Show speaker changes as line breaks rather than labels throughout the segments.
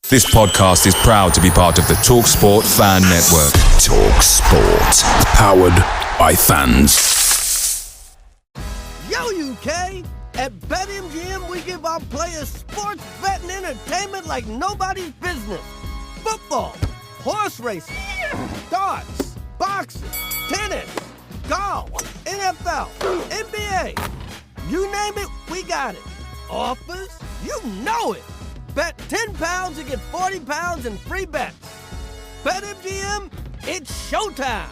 This podcast is proud to be part of the TalkSport Fan Network. TalkSport. Powered by fans.
Yo, UK! At BetMGM, we give our players sports betting entertainment like nobody's business. Football, horse racing, darts, boxing, tennis, golf, NFL, NBA. You name it, we got it. Offers? You know it. Bet £10 and get £40 in free bets. BetMGM, it's showtime.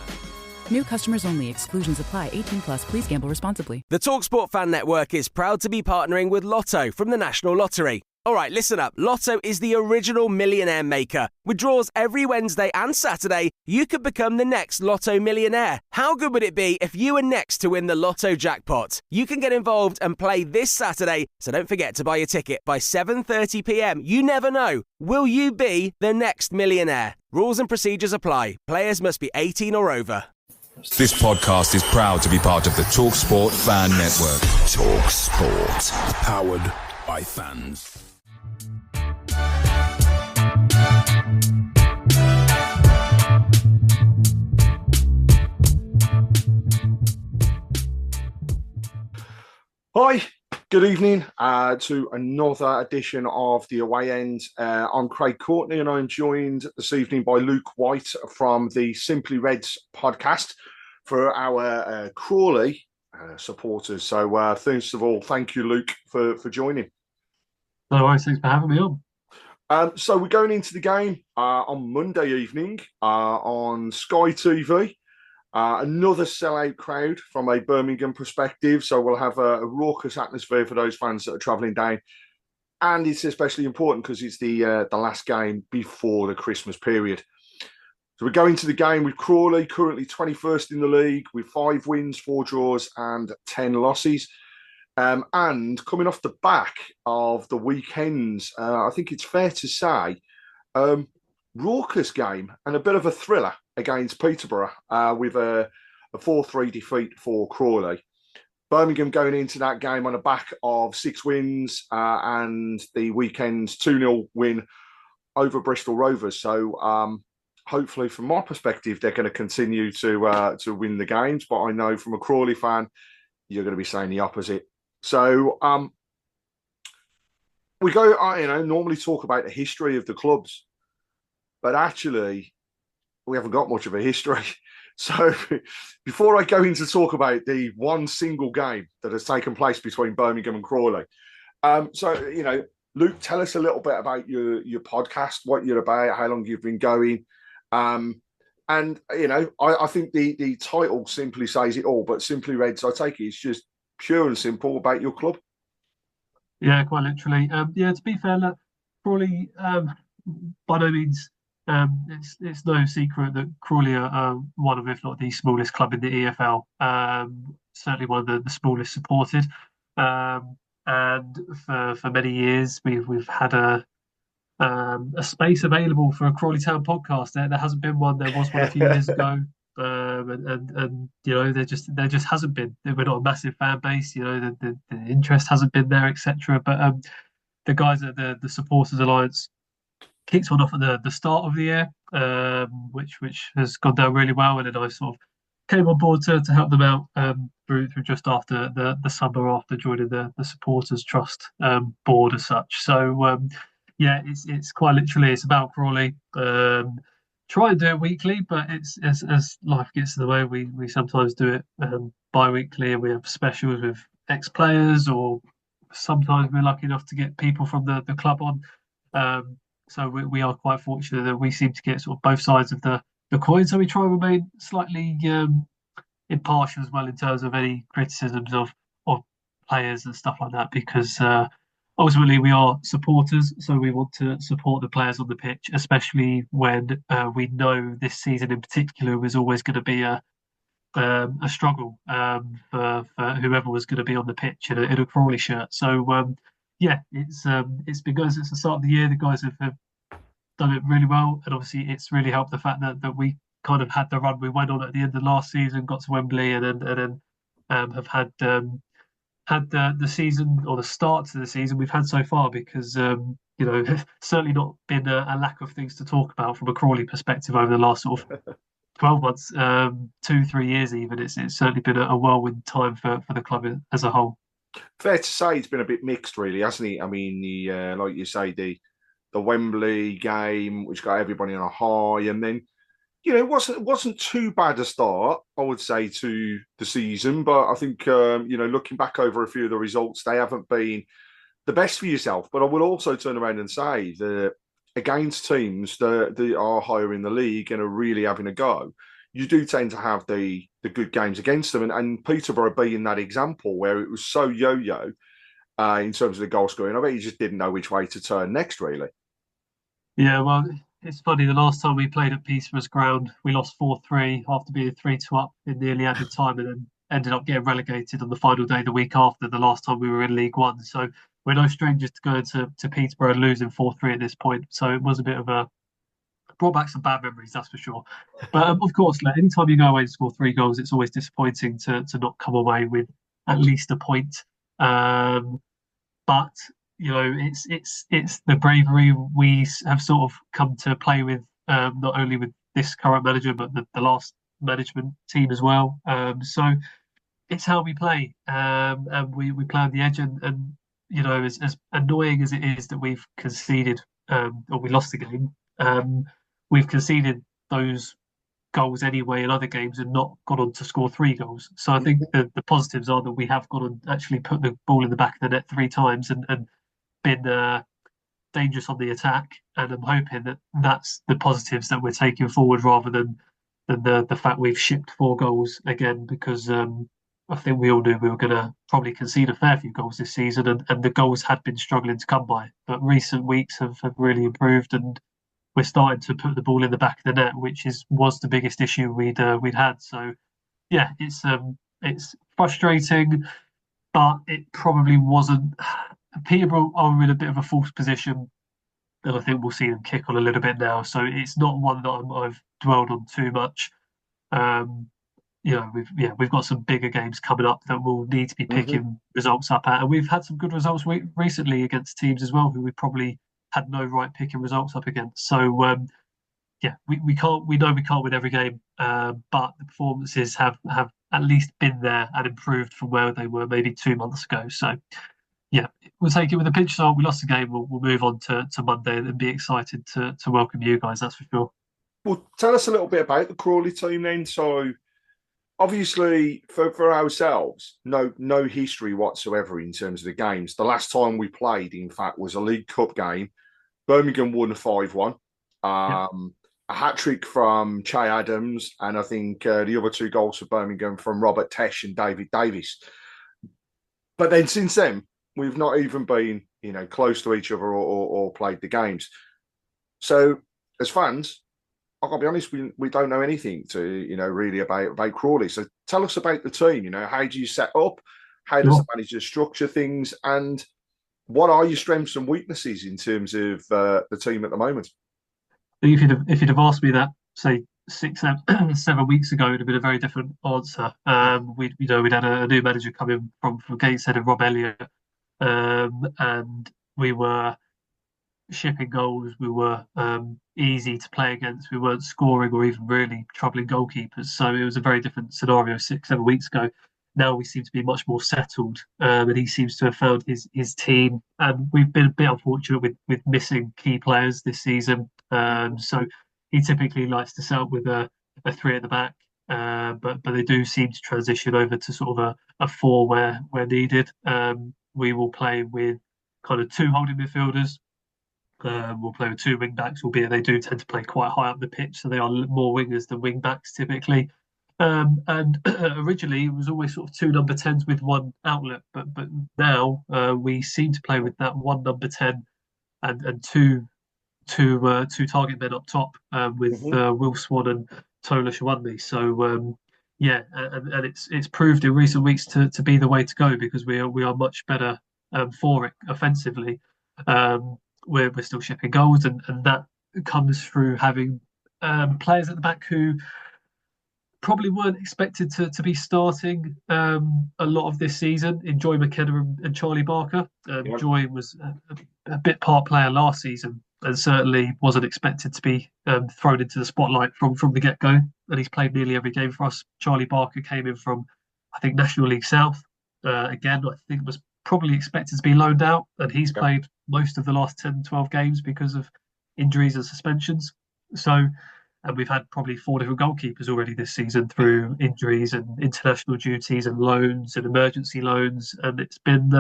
New customers only. Exclusions apply. 18 plus. Please gamble responsibly.
The TalkSport Fan Network is proud to be partnering with Lotto from the National Lottery. All right, listen up. Lotto is the original millionaire maker. With draws every Wednesday and Saturday, you could become the next Lotto millionaire. How good would it be if you were next to win the Lotto jackpot? You can get involved and play this Saturday, so don't forget to buy your ticket by 7:30 p.m. You never know. Will you be the next millionaire? Rules and procedures apply. Players must be 18 or over.
This podcast is proud to be part of the TalkSport Fan Network. TalkSport. Powered by fans.
Hi, good evening to another edition of the Away End. I'm Craig Courtney and I'm joined this evening by Luke White from the Simply Reds podcast for our Crawley supporters. So first of all, thank you, Luke, for joining.
No worries, thanks for having me on.
So we're going into the game on Monday evening on Sky TV. Another sellout crowd from a Birmingham perspective. So we'll have a raucous atmosphere for those fans that are travelling down. And it's especially important because it's the last game before the Christmas period. So we're going to the game with Crawley, currently 21st in the league, with 5 wins, 4 draws and 10 losses. And coming off the back of the weekends, I think it's fair to say, raucous game and a bit of a thriller against Peterborough with a 4-3 defeat for Crawley. Birmingham going into that game on the back of 6 wins and the weekend's 2-0 win over Bristol Rovers. So hopefully, from my perspective, they're going to continue to win the games. But I know from a Crawley fan, you're going to be saying the opposite. So we go, normally talk about the history of the clubs, but actually, we haven't got much of a history. So before I go into talk about the one single game that has taken place between Birmingham and Crawley, Luke, tell us a little bit about your podcast, what you're about, how long you've been going. I think the title simply says it all, but Simply Reds, I take it, it's just pure and simple about your club.
Yeah, quite literally. To be fair, Crawley, by no means, it's no secret that Crawley are one of, if not the smallest club in the EFL. Certainly one of the smallest supported. And for many years, we've had a space available for a Crawley Town podcast. There hasn't been one. There was one a few years ago. And there just hasn't been. We're not a massive fan base. The interest hasn't been there, etc. But the guys at the Supporters Alliance kicked one off at the start of the year, which has gone down really well, and then I sort of came on board to help them out through just after the summer, after joining the Supporters Trust board as such. So it's quite literally, it's about Crawley. Try and do it weekly, but it's as life gets in the way, we sometimes do it bi-weekly, and we have specials with ex-players, or sometimes we're lucky enough to get people from the club on. So we are quite fortunate that we seem to get sort of both sides of the coin. So we try and remain slightly impartial as well in terms of any criticisms of players and stuff like that, because ultimately we are supporters, so we want to support the players on the pitch, especially when we know this season in particular was always going to be a struggle for whoever was going to be on the pitch in a Crawley shirt. So it's been good since the start of the year. The guys have done it really well, and obviously it's really helped the fact that we kind of had the run we went on at the end of last season, got to Wembley, and then have had the season, or the start to the season we've had so far, because certainly not been a lack of things to talk about from a Crawley perspective over the last sort of 12 months, 2, 3 years even. It's certainly been a whirlwind time for the club as a whole.
Fair to say it's been a bit mixed, really, hasn't it? I mean, like you say, the Wembley game, which got everybody on a high, and then it wasn't too bad a start, I would say, to the season. But I think looking back over a few of the results, they haven't been the best for yourself. But I will also turn around and say that against teams that are higher in the league and are really having a go, you do tend to have the good games against them. And Peterborough being that example where it was so yo-yo in terms of the goal scoring, I bet you just didn't know which way to turn next, really.
Yeah, well, it's funny. The last time we played at Peterborough's ground, we lost 4-3 after being 3-2 up in nearly added time, and then ended up getting relegated on the final day the week after, the last time we were in League One. So we're no strangers to going to Peterborough and losing 4-3 at this point. So it was a bit of brought back some bad memories, that's for sure. But of course, anytime you go away and score 3 goals, it's always disappointing to not come away with at least a point. But it's the bravery we have sort of come to play with, not only with this current manager, but the last management team as well. So it's how we play, and we play on the edge. And as annoying as it is that we've conceded or we lost the game, we've conceded those goals anyway in other games and not gone on to score 3 goals. So I think the positives are that we have gone on actually put the ball in the back of the net 3 times and been dangerous on the attack. And I'm hoping that that's the positives that we're taking forward rather than the fact we've shipped 4 goals again, because I think we all knew we were going to probably concede a fair few goals this season, and the goals had been struggling to come by. But recent weeks have really improved, and we're starting to put the ball in the back of the net, which was the biggest issue we'd had. So yeah, it's frustrating, but it probably wasn't. Peterborough are in a bit of a false position, and I think we'll see them kick on a little bit now. So it's not one that I've dwelled on too much. We've got some bigger games coming up that we'll need to be picking results up at, and we've had some good results recently against teams as well who we probably had no right picking results up against. So we can't. We know we can't win every game, but the performances have at least been there and improved from where they were maybe 2 months ago. So yeah, we'll take it with a pinch of salt. We lost the game. We'll move on to Monday and be excited to welcome you guys. That's for sure.
Well, tell us a little bit about the Crawley team then. So obviously for ourselves, no history whatsoever in terms of the games. The last time we played, in fact, was a League Cup game. Birmingham won 5-1. A hat-trick from Che Adams, and I think the other 2 goals for Birmingham from Robert Tesh and David Davis. But then since then, we've not even been, close to each other or played the games. So as fans, I've got to be honest, we don't know anything really about Crawley. So tell us about the team. How do you set up? How does the manager structure things? And what are your strengths and weaknesses in terms of the team at the moment?
If you'd have asked me that, say 6-7 weeks ago, it'd have been a very different answer. We'd had a new manager coming from Gateshead and Rob Elliott, and we were shipping goals. We were easy to play against. We weren't scoring or even really troubling goalkeepers. So it was a very different scenario 6-7 weeks ago. Now we seem to be much more settled, and he seems to have found his team. And we've been a bit unfortunate with missing key players this season. So he typically likes to set up with a 3 at the back, but they do seem to transition over to sort of a 4 where needed. We will play with kind of 2 holding midfielders. We'll play with 2 wing backs, albeit they do tend to play quite high up the pitch, so they are more wingers than wing backs typically. And originally it was always sort of 2 number 10s with 1 outlet, but now we seem to play with that 1 number 10 and two target men up top, with Will Swan and Tola Shawanmi. So and it's proved in recent weeks to be the way to go, because we are much better for it offensively. We're still shipping goals, and that comes through having players at the back who probably weren't expected to be starting a lot of this season, in Joy McKenna and Charlie Barker. Joy was a bit part player last season, and certainly wasn't expected to be thrown into the spotlight from the get go. And he's played nearly every game for us. Charlie Barker came in from, I think, National League South. Again, I think was probably expected to be loaned out, and he's played most of the last 10, 12 games because of injuries and suspensions. So, and we've had probably 4 different goalkeepers already this season through injuries and international duties and loans and emergency loans, and it's been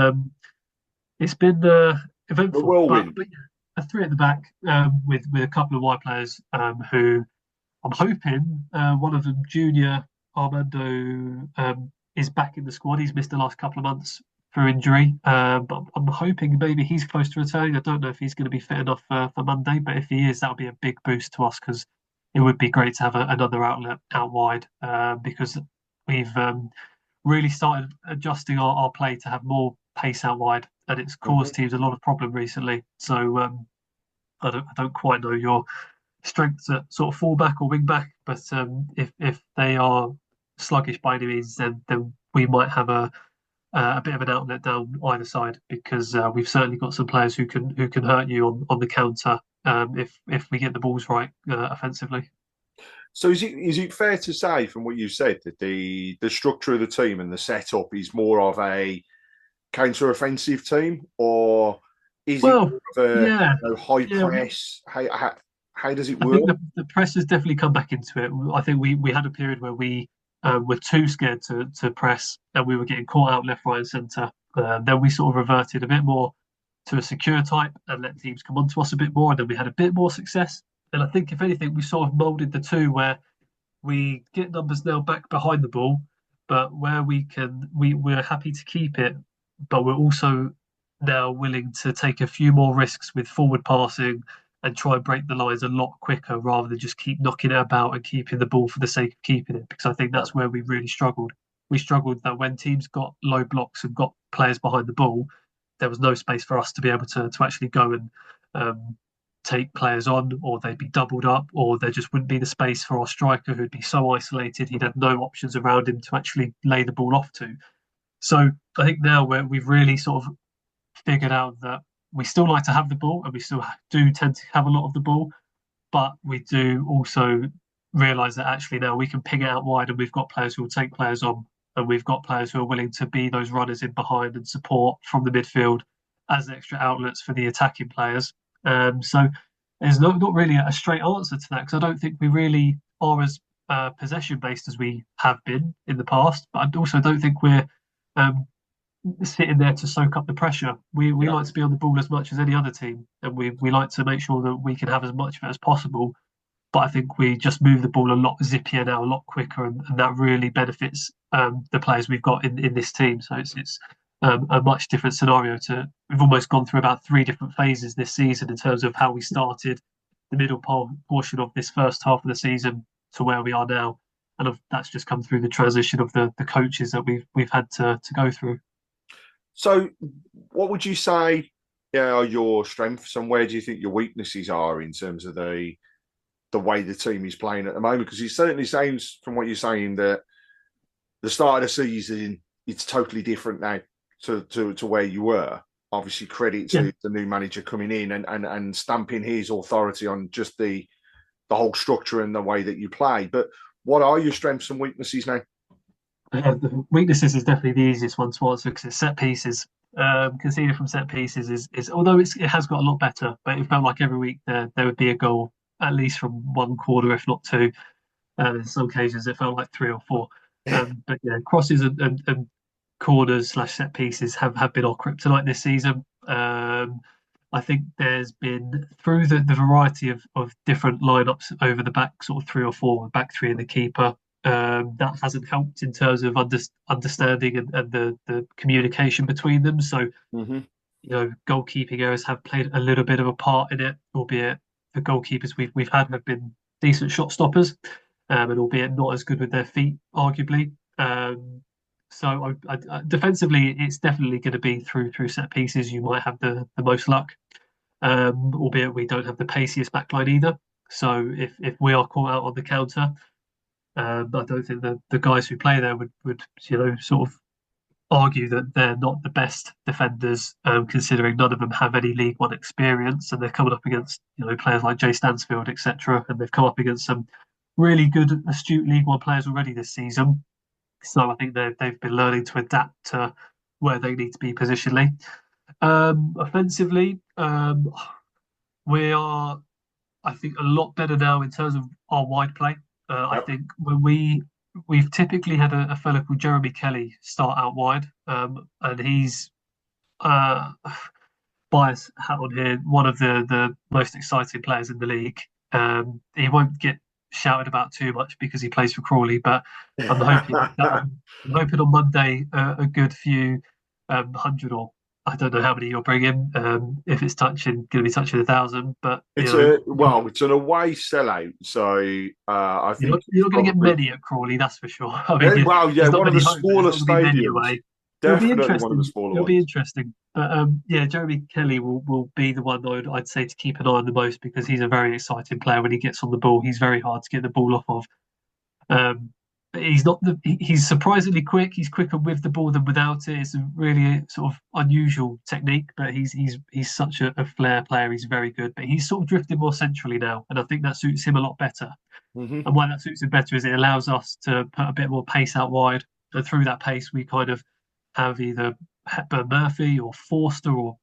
eventful.
A whirlwind.
But a 3 at the back with a couple of wide players who I'm hoping one of them, Junior Armando, is back in the squad. He's missed the last couple of months through injury, but I'm hoping maybe he's close to returning. I don't know if he's going to be fit enough for Monday, but if he is, that'll be a big boost to us because it would be great to have another outlet out wide because we've really started adjusting our play to have more pace out wide, and it's caused teams a lot of problem recently. So I don't quite know your strengths at sort of fullback or wing back, but if they are sluggish by any means, then we might have a bit of an outlet down either side because we've certainly got some players who can hurt you on the counter if we get the balls right offensively.
So is it fair to say from what you said that the structure of the team and the setup is more of a counter-offensive team, or is it more of a high press? How does it work?
I think the press has definitely come back into it. I think we had a period where we were too scared to press and we were getting caught out left, right and centre. Then we sort of reverted a bit more to a secure type and let teams come onto us a bit more, and then we had a bit more success. And I think if anything, we sort of moulded the two where we get numbers now back behind the ball, but where we're happy to keep it, but we're also now willing to take a few more risks with forward passing and try and break the lines a lot quicker rather than just keep knocking it about and keeping the ball for the sake of keeping it. Because I think that's where we really struggled. We struggled that when teams got low blocks and got players behind the ball, there was no space for us to be able to actually go and take players on, or they'd be doubled up, or there just wouldn't be the space for our striker who'd be so isolated he'd have no options around him to actually lay the ball off to. So I think now we've really sort of figured out that we still like to have the ball and we still do tend to have a lot of the ball, but we do also realise that actually now we can ping it out wide and we've got players who will take players on, and we've got players who are willing to be those runners in behind and support from the midfield as extra outlets for the attacking players. So there's not really a straight answer to that because I don't think we really are as possession based as we have been in the past, but I also don't think we're sitting there to soak up the pressure. We like to be on the ball as much as any other team, and we like to make sure that we can have as much of it as possible. But I think we just move the ball a lot zippier now, a lot quicker, and that really benefits the players we've got in this team. So it's a much different scenario we've almost gone through about 3 different phases this season in terms of how we started the middle portion of this first half of the season to where we are now. And that's just come through the transition of the coaches that we've had to go through.
So what would you say are your strengths and where do you think your weaknesses are in terms of the way the team is playing at the moment? Because it certainly sounds from what you're saying that the start of the season, it's totally different now to where you were. Obviously, credit to the new manager coming in and stamping his authority on just the whole structure and the way that you play. But what are your strengths and weaknesses now?
The weaknesses is definitely the easiest one to answer because it's set pieces. Conceding from set pieces is although it has got a lot better, but it felt like every week there would be a goal at least from one corner, if not 2. In some occasions, it felt like 3 or 4. But yeah, crosses and corners / set pieces have been our kryptonite this season. I think there's been through the variety of different lineups over the back sort of 3 or 4, back 3 and the keeper. That hasn't helped in terms of understanding and the communication between them. So, goalkeeping errors have played a little bit of a part in it, albeit the goalkeepers we've had have been decent shot stoppers, and albeit not as good with their feet, arguably. So defensively, it's definitely going to be through set pieces. You might have the most luck, albeit we don't have the paciest backline either. So if we are caught out on the counter, I don't think the guys who play there would sort of argue that they're not the best defenders, considering none of them have any League One experience, and they're coming up against players like Jay Stansfield, etc. And they've come up against some really good, astute League One players already this season. So I think they've been learning to adapt to where they need to be positionally. Offensively, we are, I think, a lot better now in terms of our wide play. I think when we've typically had a fellow called Jeremy Kelly start out wide, and he's bias hat on here, one of the most exciting players in the league. He won't get shouted about too much because he plays for Crawley, but I'm hoping on Monday a good few 100, or I don't know how many you'll bring in. If it's going to be touching 1,000, but
it's an away sellout, so I think
you're going to get many at Crawley, that's for sure. I mean,
one of the smaller stadiums. Definitely one of the smaller ones.
It'll be interesting. But Jeremy Kelly will be the one I'd say to keep an eye on the most, because he's a very exciting player when he gets on the ball. He's very hard to get the ball off of. But he's surprisingly quick. He's quicker with the ball than without it. It's a really sort of unusual technique, but he's such a flair player. He's very good, but he's sort of drifted more centrally now, and I think that suits him a lot better. Mm-hmm. And why that suits him better is it allows us to put a bit more pace out wide, and through that pace we kind of have either Hepburn Murphy or Forster or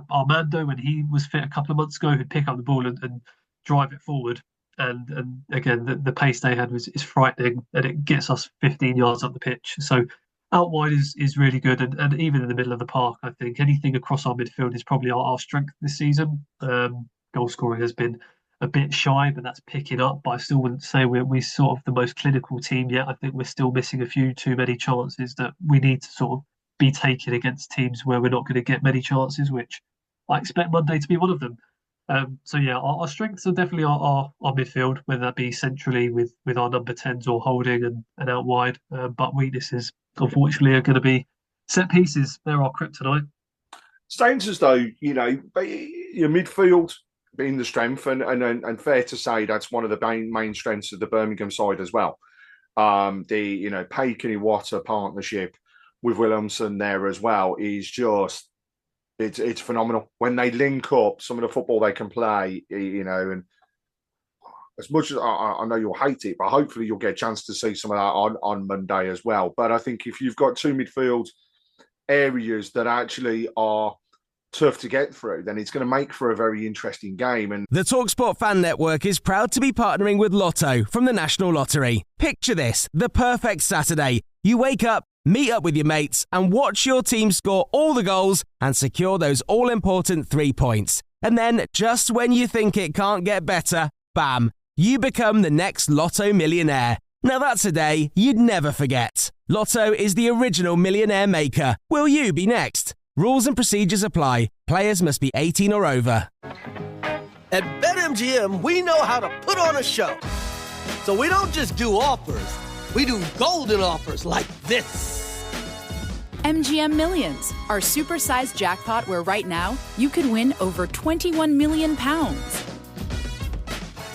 Armando, when he was fit a couple of months ago, who'd pick up the ball and drive it forward. And again, the pace they had is frightening, and it gets us 15 yards up the pitch. So out wide is really good, and even in the middle of the park, I think anything across our midfield is probably our strength this season. Goal scoring has been a bit shy, but that's picking up. But I still wouldn't say we're sort of the most clinical team yet. I think we're still missing a few too many chances that we need to sort of be taking against teams where we're not going to get many chances, which I expect Monday to be one of them. Our strengths are definitely our midfield, whether that be centrally with our number 10s or holding and out wide. But weaknesses, unfortunately, are going to be set pieces. They're our kryptonite.
Sounds as though, your midfield being the strength, and fair to say that's one of the main strengths of the Birmingham side as well. The Paikin-Iwata partnership with Williamson there as well is just it's phenomenal when they link up. Some of the football they can play, and as much as I know you'll hate it, but hopefully you'll get a chance to see some of that on Monday as well. But I think if you've got two midfield areas that actually are tough to get through, then it's going to make for a very interesting game. And
the TalkSport Fan Network is proud to be partnering with Lotto from the National Lottery. Picture this, the perfect Saturday. You wake up, meet up with your mates, and watch your team score all the goals and secure those all-important 3 points. And then, just when you think it can't get better, bam, you become the next Lotto millionaire. Now that's a day you'd never forget. Lotto is the original millionaire maker. Will you be next? Rules and procedures apply. Players must be 18 or over.
At BetMGM, we know how to put on a show. So we don't just do offers, we do golden offers like this.
MGM Millions, our supersized jackpot where right now you could win over £21 million.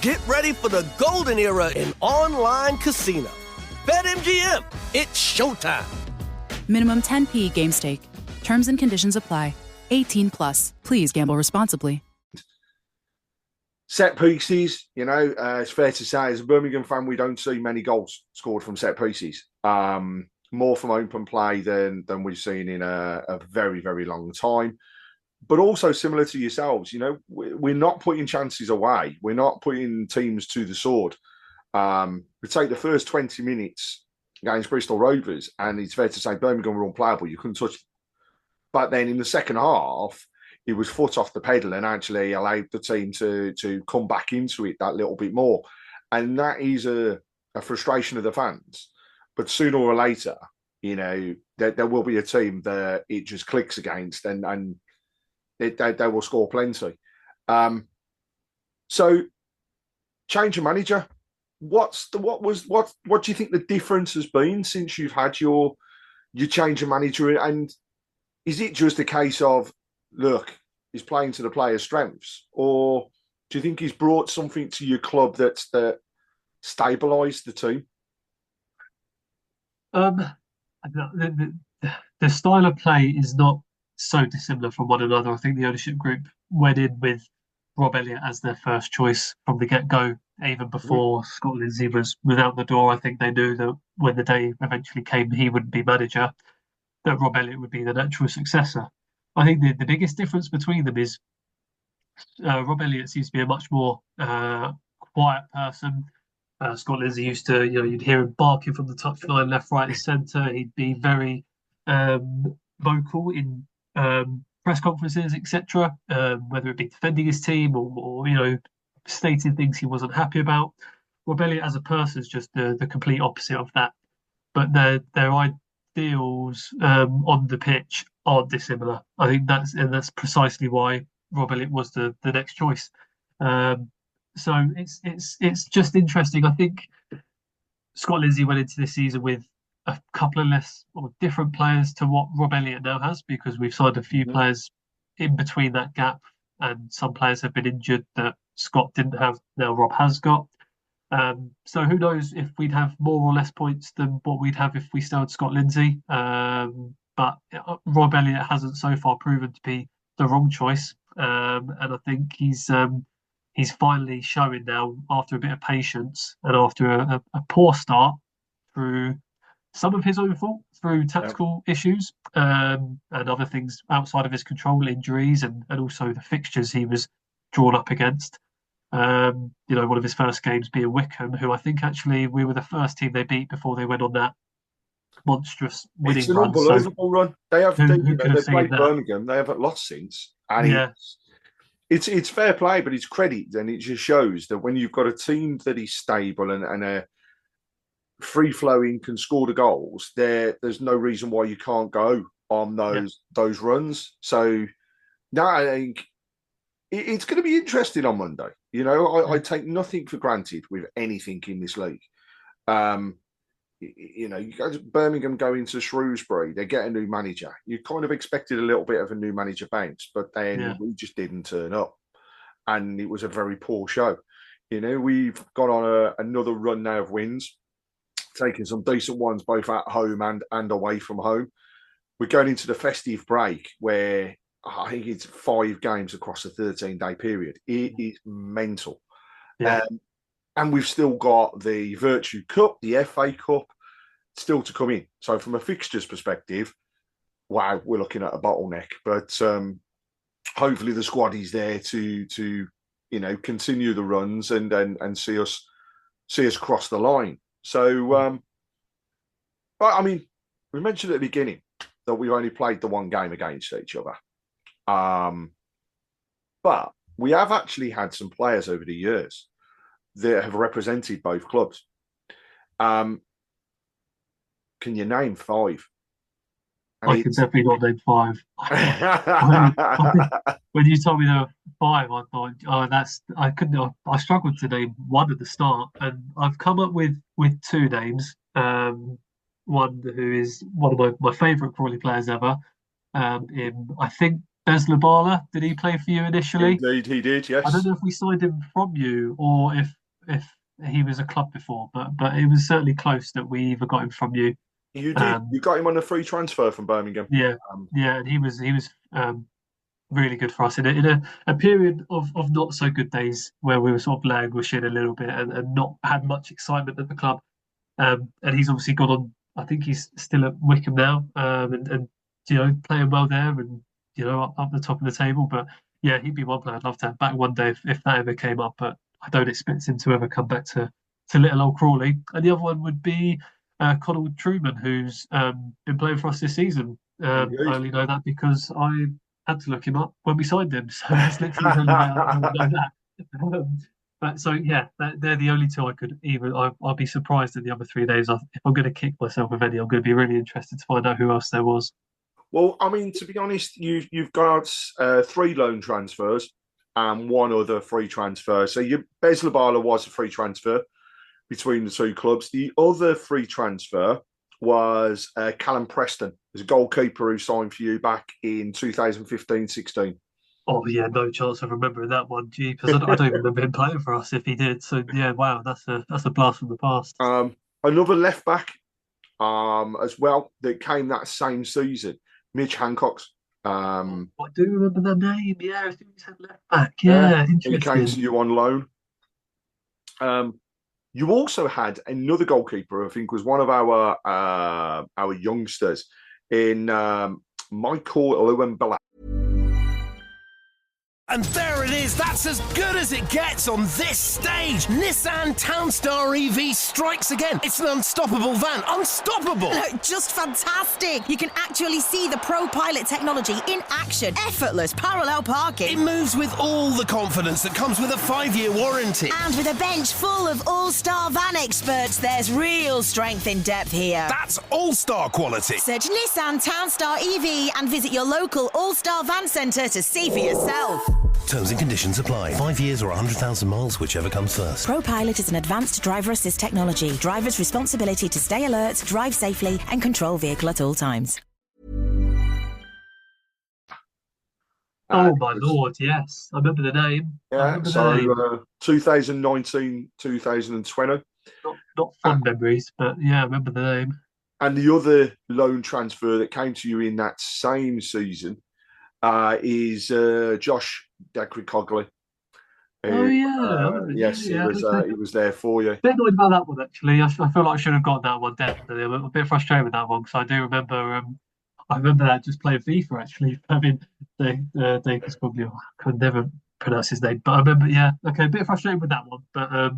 Get ready for the golden era in online casino. BetMGM, it's showtime.
Minimum 10p game stake. Terms and conditions apply. 18 plus. Please gamble responsibly.
Set pieces, it's fair to say, as a Birmingham fan, we don't see many goals scored from set pieces. More from open play than we've seen in a very, very long time. But also similar to yourselves, we're not putting chances away. We're not putting teams to the sword. We take the first 20 minutes against Bristol Rovers, and it's fair to say Birmingham were unplayable. You couldn't touch them. But then in the second half, it was foot off the pedal and actually allowed the team to come back into it that little bit more. And that is a frustration of the fans. But sooner or later, there will be a team that it just clicks against, and they will score plenty. So, change of manager. What do you think the difference has been since you've had your change of manager? And is it just a case of, look, he's playing to the players' strengths, or do you think he's brought something to your club that stabilised the team?
The the style of play is not so dissimilar from one another. I think the ownership group went in with Rob Elliott as their first choice from the get-go, even before Scott Lindsay was out the door. I think they knew that when the day eventually came, he wouldn't be manager, that Rob Elliott would be the natural successor. I think the biggest difference between them is Rob Elliott seems to be a much more quiet person. Scott Lindsay used to, you'd hear him barking from the touchline, left, right, and centre. He'd be very vocal in press conferences, etc. Whether it be defending his team or stating things he wasn't happy about. Rob Elliott as a person is just the complete opposite of that. But their ideals on the pitch aren't dissimilar. I think that's precisely why Rob Elliott was the next choice. So it's just interesting. I think Scott Lindsay went into this season with a couple of less or different players to what Rob Elliott now has, because we've signed a few players in between that gap, and some players have been injured that Scott didn't have. Now Rob has got. So who knows if we'd have more or less points than what we'd have if we still had Scott Lindsay. But Rob Elliott hasn't so far proven to be the wrong choice, and I think he's finally showing now, after a bit of patience and after a poor start through some of his own fault, through tactical issues and other things outside of his control, injuries and also the fixtures he was drawn up against. One of his first games being Wickham, who I think actually we were the first team they beat before they went on that monstrous winning run.
It's an unbelievable run. They played
that?
Birmingham. They haven't lost since. And it's fair play, but it's credit, and it just shows that when you've got a team that is stable and a free-flowing, can score the goals, there's no reason why you can't go on those runs. So now I think it's going to be interesting on Monday. I take nothing for granted with anything in this league. You go to Birmingham, go into Shrewsbury, they get a new manager. You kind of expected a little bit of a new manager bounce, but then we just didn't turn up. And it was a very poor show. We've gone on another run now of wins, taking some decent ones both at home and away from home. We're going into the festive break where I think it's 5 games across a 13-day period. It is mental. Yeah. And we've still got the Virtue Cup, the FA Cup, still to come in. So from a fixtures perspective, wow, we're looking at a bottleneck. But hopefully the squad is there to continue the runs and see us cross the line. So, but I mean, we mentioned at the beginning that we've only played the one game against each other. But we have actually had some players over the years that have represented both clubs. Can you name 5?
I can definitely not name 5. When you told me there were 5, I thought, I couldn't. I struggled to name one at the start, and I've come up with 2 names. One who is one of my favourite Crawley players ever. I think Bez Labala, did he play for you initially?
Indeed, he did. Yes.
I don't know if we signed him from you or if he was a club before, but it was certainly close that we either got him from you.
You did. You got him on a free transfer from Birmingham.
Yeah, and he was really good for us in a period of not so good days where we were sort of languishing a little bit and not had much excitement at the club. And he's obviously gone on. I think he's still at Wickham now, and playing well there and up the top of the table. But yeah, he'd be one player I'd love to have back one day if that ever came up. But I don't expect him to ever come back to little old Crawley. And the other one would be Connell Truman, who's been playing for us this season. I only know that because I had to look him up when we signed him. So it's literally the only way I know that. But so yeah, they're the only 2 I could even. I'll be surprised in the other 3 days. If I'm going to kick myself with any, I'm going to be really interested to find out who else there was.
Well, I mean, to be honest, you've got 3 loan transfers and 1 other free transfer. So Bez Labala was a free transfer between the 2 clubs. The other free transfer was Callum Preston, who's a goalkeeper who signed for you back in 2015-16.
Oh yeah, no chance of remembering that one, because I don't even remember him playing for us if he did. So yeah, wow, that's a blast from the past.
Another left back as well that came that same season. Mitch Hancock's.
I do remember the name. Yeah, I think he said left back.
Yeah,
Yeah,
he came to
interesting.
you on loan. You also had another goalkeeper, I think, was one of our youngsters in Michael Lewin-Black.
And there it is, that's as good as it gets on this stage. Nissan Townstar EV strikes again. It's an unstoppable van, unstoppable.
Look, just fantastic. You can actually see the ProPilot technology in action. Effortless parallel parking.
It moves with all the confidence that comes with a 5-year warranty.
And with a bench full of all-star van experts, there's real strength in depth here.
That's all-star quality.
Search Nissan Townstar EV and visit your local all-star van centre to see for yourself.
Terms and conditions apply. 5 years or 100,000 miles, whichever comes first.
ProPilot is an advanced driver assist technology. Driver's responsibility to stay alert, drive safely, and control vehicle at all times.
Oh my lord, yes. I remember the name.
Yeah, so 2019, 2020.
Not fun memories, but yeah, I remember the name.
And the other loan transfer that came to you in that same season is Josh Dekrikoglu.
Oh yeah,
yes,
yeah,
he was there for you.
A bit annoyed about that one actually. I feel like I should have got that one definitely. I'm a bit frustrated with that one because I do remember. I remember that just playing FIFA actually. I mean, Dekrikoglu. I could never pronounce his name, but I remember. Yeah, okay, a bit frustrated with that one, but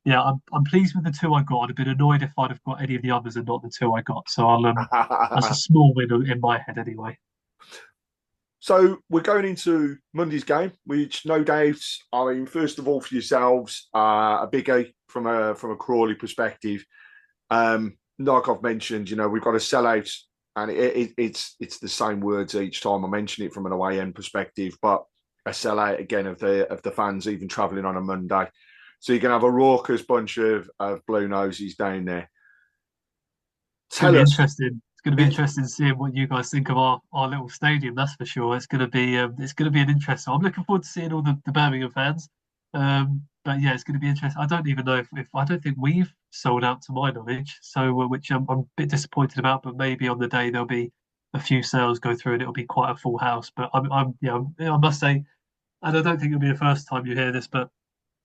yeah, I'm pleased with the two I got. I'd have been annoyed if I'd have got any of the others and not the two I got. So that's a small win in my head anyway.
So we're going into Monday's game, which no doubt, I mean, first of all for yourselves, a biggie from a Crawley perspective. Like I've mentioned, we've got a sellout, and it's the same words each time I mention it from an away end perspective, but a sellout again of the fans even travelling on a Monday. So you're going to have a raucous bunch of blue noses down there. Tell us.
Interesting. It's going to be interesting seeing what you guys think of our little stadium. That's for sure. It's going to be an interesting. I'm looking forward to seeing all the Birmingham fans. But yeah, it's going to be interesting. I don't even know if I don't think we've sold out to my knowledge, so which I'm a bit disappointed about. But maybe on the day there'll be a few sales go through and it'll be quite a full house. But I must say, and I don't think it'll be the first time you hear this, but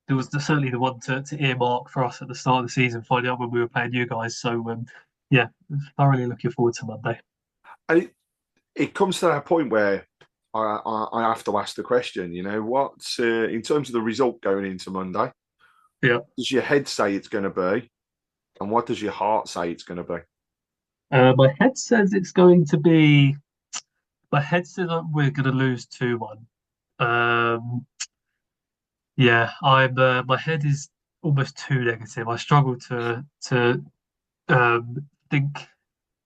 there was certainly the one to earmark for us at the start of the season, finding out when we were playing you guys. So yeah, thoroughly looking forward to Monday.
And it comes to that point where I have to ask the question, what, in terms of the result going into Monday, does your head say it's going to be, and what does your heart say it's going to be?
My head says it's going to be, my head says we're going to lose 2-1. Yeah, my head is almost too negative. I struggle to think,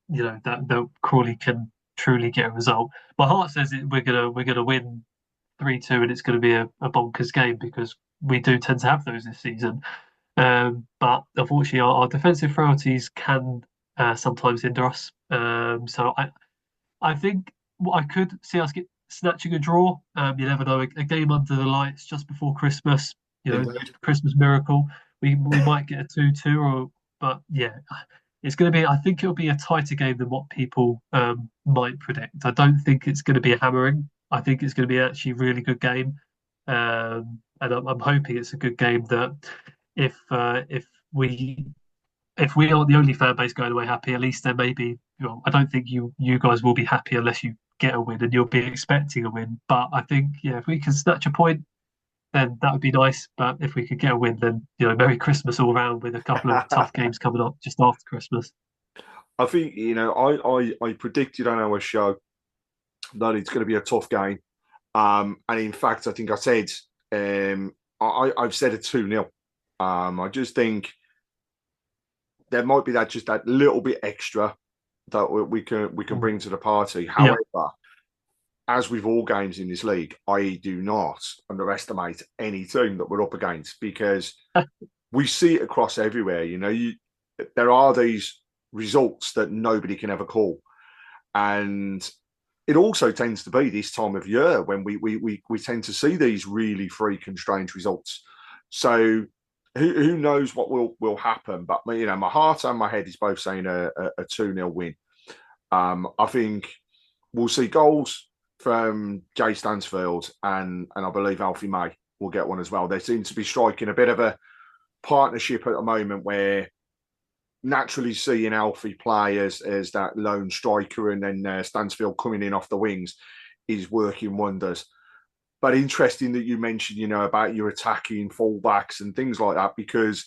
that Crawley can truly get a result. My heart says we're gonna win 3-2, and it's going to be a bonkers game because we do tend to have those this season. But unfortunately, our defensive frailties can sometimes hinder us. So I think I could see us snatching a draw. You never know. A game under the lights just before Christmas. Christmas miracle. We might get a 2-2, but yeah. It's going to be. I think it'll be a tighter game than what people might predict. I don't think it's going to be a hammering. I think it's going to be actually a really good game, and I'm hoping it's a good game that if we aren't the only fan base going away happy, at least there may be. I don't think you guys will be happy unless you get a win, and you'll be expecting a win. But I think if we can snatch a point, then that would be nice. But if we could get a win, then Merry Christmas all round with a couple of tough games coming up just after Christmas.
I think I predicted on our show that it's going to be a tough game, and in fact, I think I said I've said a 2-0. I just think there might be that little bit extra that we can bring to the party. However. As with all games in this league, I do not underestimate any team that we're up against because we see it across everywhere. There are these results that nobody can ever call. And it also tends to be this time of year when we tend to see these really freak and strange results. So who knows what will happen? But my heart and my head is both saying a 2-0 win. I think we'll see goals from Jay Stansfield and I believe Alfie May will get one as well. They seem to be striking a bit of a partnership at the moment where naturally seeing Alfie play as that lone striker and then Stansfield coming in off the wings is working wonders. But interesting that you mentioned, about your attacking fullbacks and things like that, because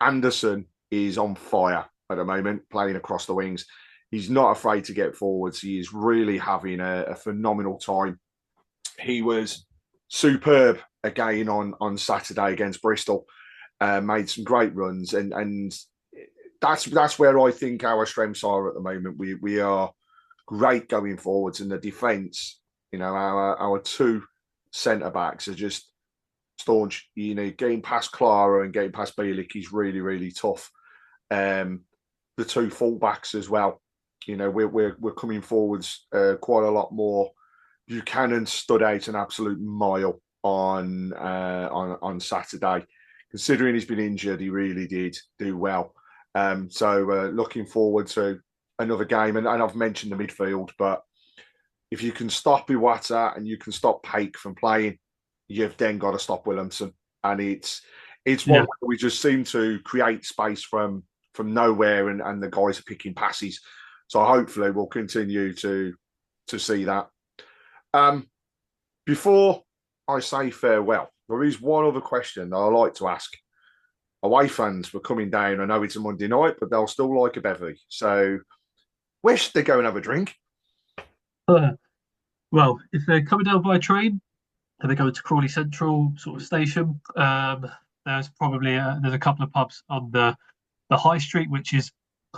Anderson is on fire at the moment, playing across the wings. He's not afraid to get forwards. He is really having a phenomenal time. He was superb again on Saturday against Bristol. Made some great runs, and that's where I think our strengths are at the moment. We are great going forwards, and the defence, our two centre backs are just staunch. Getting past Clara and getting past Bielik is really, really tough. The two full backs as well. We're coming forwards quite a lot more. Buchanan stood out an absolute mile on Saturday. Considering he's been injured, he really did do well. So looking forward to another game. And I've mentioned the midfield, but if you can stop Iwata and you can stop Paik from playing, you've then got to stop Williamson. And it's one where we just seem to create space from nowhere, and the guys are picking passes. So hopefully we'll continue to see that. Before I say farewell, there is one other question that I like to ask. Away fans were coming down. I know it's a Monday night, but they'll still like a bevy. So where should they go and have a drink?
Well, if they're coming down by train, then they go to Crawley Central sort of station. There's probably there's a couple of pubs on the high street, which is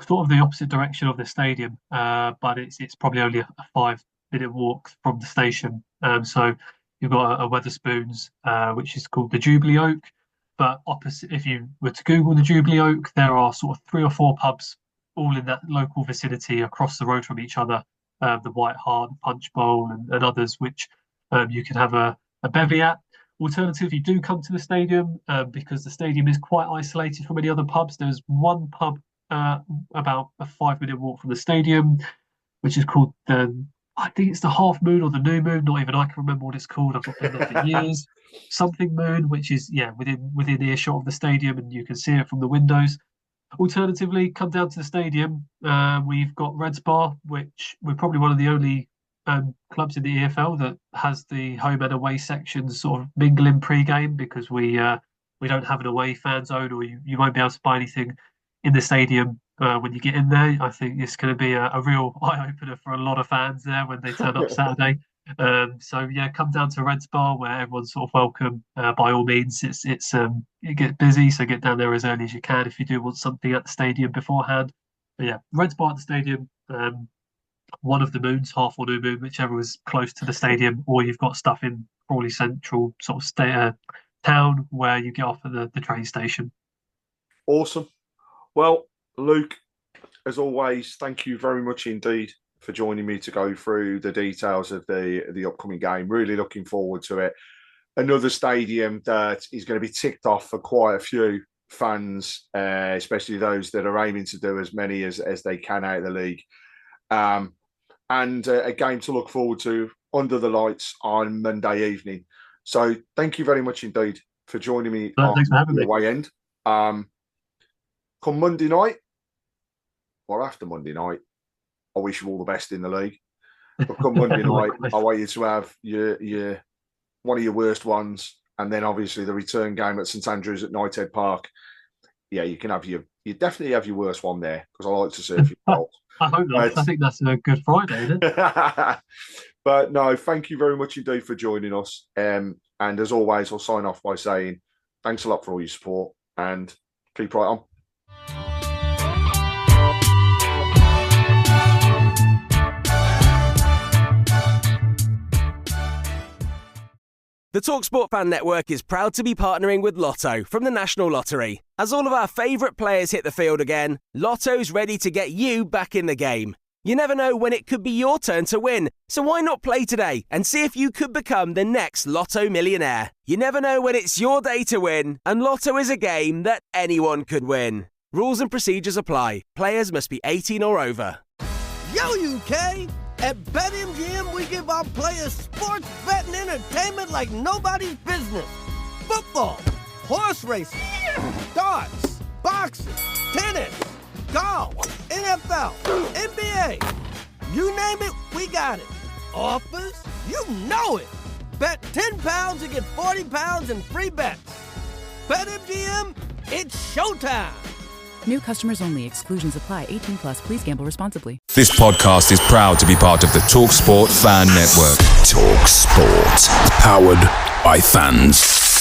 sort of the opposite direction of the stadium, but it's probably only a 5-minute walk from the station. So you've got a Wetherspoons, which is called the Jubilee Oak. But opposite, if you were to Google the Jubilee Oak, there are sort of 3 or 4 pubs all in that local vicinity across the road from each other. The White Hart, Punch Bowl, and others, which you can have a bevy at. Alternatively, you do come to the stadium because the stadium is quite isolated from any other pubs. There's one pub about a 5-minute walk from the stadium, which is called I think it's the Half Moon or the New Moon. Not even I can remember what it's called. I've not been there for years. Something Moon, which is within earshot of the stadium, and you can see it from the windows. Alternatively, come down to the stadium. We've got Reds Bar, which we're probably one of the only clubs in the EFL that has the home and away sections sort of mingling pre-game, because we don't have an away fan zone, or you won't be able to buy anything in the stadium when you get in there. I think it's going to be a real eye-opener for a lot of fans there when they turn up Saturday. So come down to Reds Bar, where everyone's sort of welcome. By all means, it gets busy, so get down there as early as you can if you do want something at the stadium beforehand. But Reds Bar at the stadium, one of the moons, half or new moon, whichever is close to the stadium, or you've got stuff in Crawley Central sort of town where you get off at the train station.
Awesome. Well, Luke, as always, thank you very much indeed for joining me to go through the details of the upcoming game. Really looking forward to it. Another stadium that is going to be ticked off for quite a few fans, especially those that are aiming to do as many as they can out of the league. And a game to look forward to under the lights on Monday evening. So thank you very much indeed for joining me on the away end. Come Monday night, or after Monday night, I wish you all the best in the league. But come Monday night, I want you to have your one of your worst ones, and then obviously the return game at St Andrews at Knighthead Park. Yeah, you can have you definitely have your worst one there, because I like to see a few goals.
I hope not. I think that's a Good Friday, isn't it?
But no, thank you very much indeed for joining us. And as always, I'll sign off by saying thanks a lot for all your support, and keep right on.
The TalkSport Fan Network is proud to be partnering with Lotto from the National Lottery. As all of our favourite players hit the field again, Lotto's ready to get you back in the game. You never know when it could be your turn to win, so why not play today and see if you could become the next Lotto millionaire? You never know when it's your day to win, and Lotto is a game that anyone could win. Rules and procedures apply. Players must be 18 or over.
Yo, UK! At BetMGM, we give our players sports betting entertainment like nobody's business. Football, horse racing, darts, boxing, tennis, golf, NFL, NBA. You name it, we got it. Offers? You know it. Bet £10 and get £40 in free bets. BetMGM, it's showtime.
New customers only. Exclusions apply. 18 plus. Please gamble responsibly.
This podcast is proud to be part of the TalkSport Fan Network. TalkSport. Powered by fans.